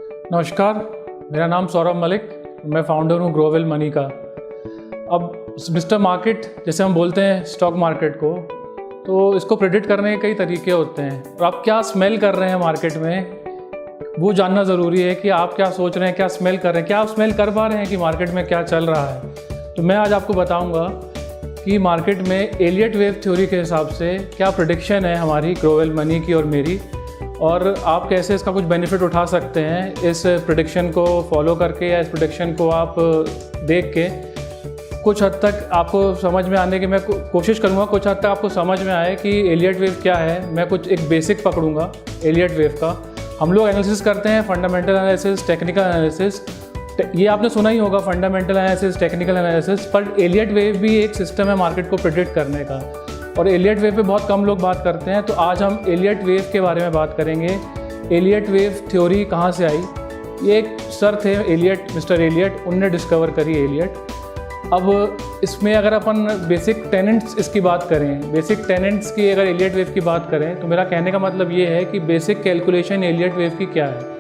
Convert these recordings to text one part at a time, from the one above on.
नमस्कार, मेरा नाम सौरभ मलिक, मैं फाउंडर हूँ ग्रोवेल मनी का। अब मिस्टर मार्केट जैसे हम बोलते हैं स्टॉक मार्केट को, तो इसको प्रेडिक्ट करने के कई तरीके होते हैं। और आप क्या स्मेल कर रहे हैं मार्केट में, वो जानना ज़रूरी है कि आप क्या सोच रहे हैं, क्या स्मेल कर रहे हैं, क्या आप स्मेल कर पा रहे हैं कि मार्केट में क्या चल रहा है। तो मैं आज आपको बताऊँगा कि मार्केट में एलियट वेव थ्योरी के हिसाब से क्या प्रेडिक्शन है हमारी ग्रोवेल मनी की और मेरी, और आप कैसे इसका कुछ बेनिफिट उठा सकते हैं इस प्रेडिक्शन को फॉलो करके, या इस प्रेडिक्शन को आप देख के कुछ हद तक आपको समझ में आने की मैं कोशिश करूँगा। कुछ हद तक आपको समझ में आए कि एलियट वेव क्या है। मैं कुछ एक बेसिक पकड़ूंगा एलियट वेव का। हम लोग एनालिसिस करते हैं, फंडामेंटल एनालिसिस, टेक्निकल एनालिसिस। ये आपने सुना ही होगा, फंडामेंटल एनालिसिस, टेक्निकल एनालिसिस। पर एलियट वेव भी एक सिस्टम है मार्केट को प्रेडिक्ट करने का, और एलियट वेव पे बहुत कम लोग बात करते हैं। तो आज हम एलियट वेव के बारे में बात करेंगे। एलियट वेव थ्योरी कहाँ से आई? ये एक सर थे एलियट, मिस्टर एलियट, उनने डिस्कवर करी एलियट। अब इसमें अगर अपन बेसिक टेनेंट्स इसकी बात करें, बेसिक टेनेंट्स की अगर एलियट वेव की बात करें, तो मेरा कहने का मतलब ये है कि बेसिक कैलकुलेशन एलियट वेव की क्या है।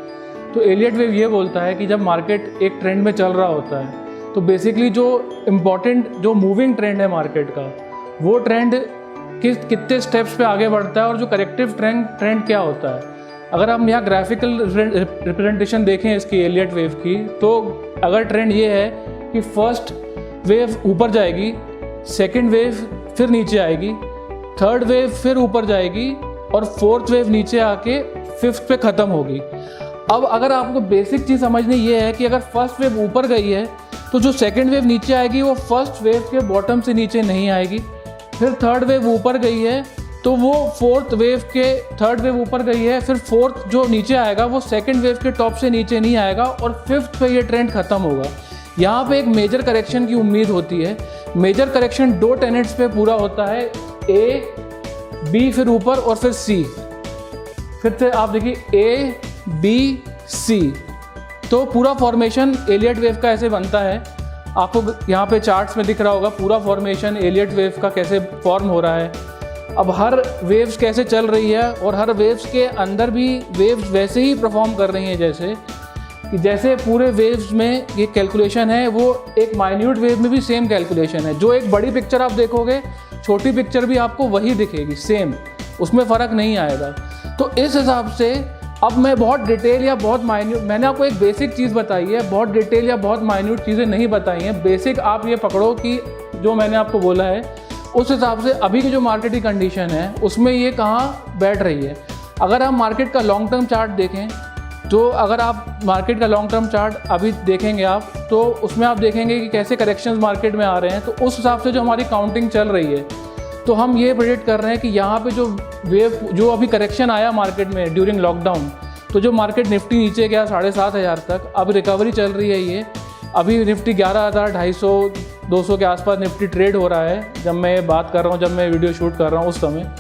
तो एलियट वेव ये बोलता है कि जब मार्केट एक ट्रेंड में चल रहा होता है, तो बेसिकली जो इम्पॉर्टेंट जो मूविंग ट्रेंड है मार्केट का, वो ट्रेंड कितने स्टेप्स पे आगे बढ़ता है, और जो करेक्टिव ट्रेंड क्या होता है। अगर हम यहाँ ग्राफिकल रिप्रेजेंटेशन देखें इसकी एलियट वेव की, तो अगर ट्रेंड ये है कि फर्स्ट वेव ऊपर जाएगी, सेकंड वेव फिर नीचे आएगी, थर्ड वेव फिर ऊपर जाएगी, और फोर्थ वेव नीचे आके फिफ्थ पे ख़त्म होगी। अब अगर आपको बेसिक चीज़ समझनी ये है कि अगर फर्स्ट वेव ऊपर गई है, तो जो सेकेंड वेव नीचे आएगी वो फर्स्ट वेव के बॉटम से नीचे नहीं आएगी। फिर थर्ड वेव ऊपर गई है तो वो फोर्थ वेव के, थर्ड वेव ऊपर गई है, फिर फोर्थ जो नीचे आएगा वो सेकंड वेव के टॉप से नीचे नहीं आएगा, और फिफ्थ पे ये ट्रेंड खत्म होगा। यहाँ पे एक मेजर करेक्शन की उम्मीद होती है। मेजर करेक्शन दो टेनेंट्स पे पूरा होता है, ए बी फिर ऊपर और फिर सी। फिर से आप देखिए ए बी सी, तो पूरा फॉर्मेशन एलियट वेव का ऐसे बनता है। आपको यहाँ पे चार्ट्स में दिख रहा होगा पूरा फॉर्मेशन एलियट वेव का कैसे फॉर्म हो रहा है। अब हर वेव्स कैसे चल रही है, और हर वेव्स के अंदर भी वेव्स वैसे ही परफॉर्म कर रही हैं जैसे पूरे वेव्स में ये कैलकुलेशन है, वो एक माइन्यूट वेव में भी सेम कैलकुलेशन है। जो एक बड़ी पिक्चर आप देखोगे, छोटी पिक्चर भी आपको वही दिखेगी सेम, उसमें फ़र्क नहीं आएगा। तो इस हिसाब से अब मैं बहुत डिटेल या बहुत माइन्यूट, मैंने आपको एक बेसिक चीज़ बताई है, बहुत डिटेल या बहुत माइन्यूट चीज़ें नहीं बताई हैं। बेसिक आप ये पकड़ो कि जो मैंने आपको बोला है उस हिसाब से अभी की जो मार्केट की कंडीशन है उसमें ये कहाँ बैठ रही है। अगर हम मार्केट का लॉन्ग टर्म चार्ट देखें, तो अगर आप मार्केट का लॉन्ग टर्म चार्ट अभी देखेंगे आप, तो उसमें आप देखेंगे कि कैसे करेक्शंस मार्केट में आ रहे हैं। तो उस हिसाब से जो हमारी काउंटिंग चल रही है, तो हम ये प्रेडिक्ट कर रहे हैं कि यहाँ पे जो वेव, जो अभी करेक्शन आया मार्केट में ड्यूरिंग लॉकडाउन, तो जो मार्केट निफ्टी नीचे गया 7,500 तक, अब रिकवरी चल रही है। ये अभी निफ्टी 11,000, 250, 200 के आसपास निफ्टी ट्रेड हो रहा है जब मैं बात कर रहा हूँ, जब मैं वीडियो शूट कर रहा हूँ उस समय।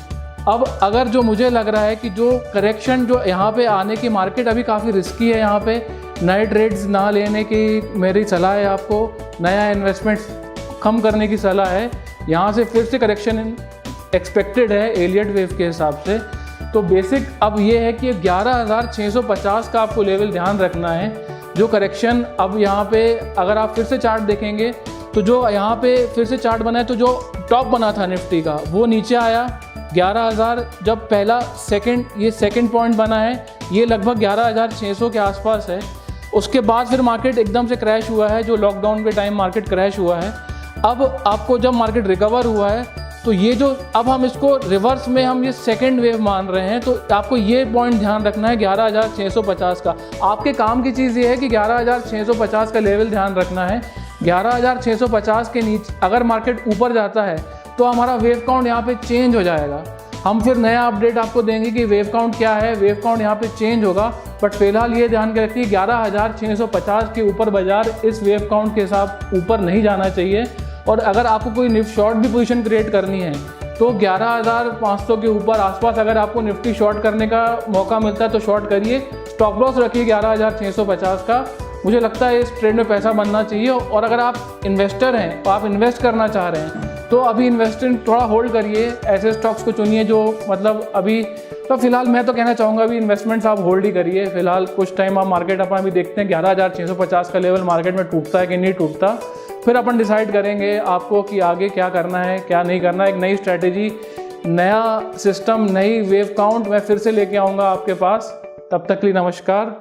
अब अगर जो मुझे लग रहा है कि जो करेक्शन जो यहाँ पे आने की, मार्केट अभी काफ़ी रिस्की है, यहाँ पे नए ट्रेड्स ना लेने की मेरी सलाह है आपको, नया इन्वेस्टमेंट कम करने की सलाह है। यहाँ से फिर से करेक्शन एक्सपेक्टेड है एलियट वेव के हिसाब से। तो बेसिक अब ये है कि 11,650 का आपको लेवल ध्यान रखना है। जो करेक्शन अब यहाँ पे अगर आप फिर से चार्ट देखेंगे, तो जो यहाँ पे फिर से चार्ट बना है, तो जो टॉप बना था निफ्टी का वो नीचे आया 11,000, जब पहला ये सेकंड पॉइंट बना है, ये लगभग 11,600 के आसपास है। उसके बाद फिर मार्केट एकदम से क्रैश हुआ है, जो लॉकडाउन के टाइम मार्केट क्रैश हुआ है। अब आपको जब मार्केट रिकवर हुआ है, तो ये जो अब हम इसको रिवर्स में हम ये सेकेंड वेव मान रहे हैं, तो आपको ये पॉइंट ध्यान रखना है 11,650 का। आपके काम की चीज़ ये है कि 11,650 का लेवल ध्यान रखना है। 11,650 के नीचे अगर मार्केट ऊपर जाता है, तो हमारा वेव काउंट यहाँ पे चेंज हो जाएगा। हम फिर नया अपडेट आपको देंगे कि वेव काउंट क्या है, वेव काउंट यहाँ पे चेंज होगा। बट फिलहाल ये ध्यान के रखिए 11,650 के ऊपर बाजार इस वेव काउंट के साथ ऊपर नहीं जाना चाहिए। और अगर आपको कोई निफ्टी शॉर्ट भी पोजीशन क्रिएट करनी है, तो 11,500 के ऊपर आसपास अगर आपको निफ्टी शॉर्ट करने का मौका मिलता है तो शॉर्ट करिए। स्टॉप लॉस रखिए 11,650 का। मुझे लगता है इस ट्रेड में पैसा बनना चाहिए। और अगर आप इन्वेस्टर हैं, तो आप इन्वेस्ट करना चाह रहे हैं, तो अभी इन्वेस्टमेंट थोड़ा होल्ड करिए, ऐसे स्टॉक्स को चुनिए जो मतलब अभी तो फिलहाल मैं तो कहना चाहूँगा अभी इन्वेस्टमेंट्स आप होल्ड ही करिए। फिलहाल कुछ टाइम आप मार्केट अपन अभी देखते हैं 11,650 का लेवल मार्केट में टूटता है कि नहीं टूटता, फिर अपन डिसाइड करेंगे आपको कि आगे क्या करना है क्या नहीं करना है। एक नई स्ट्रैटेजी, नया सिस्टम, नई वेव काउंट मैं फिर से लेके आऊँगा आपके पास। तब तक के लिए नमस्कार।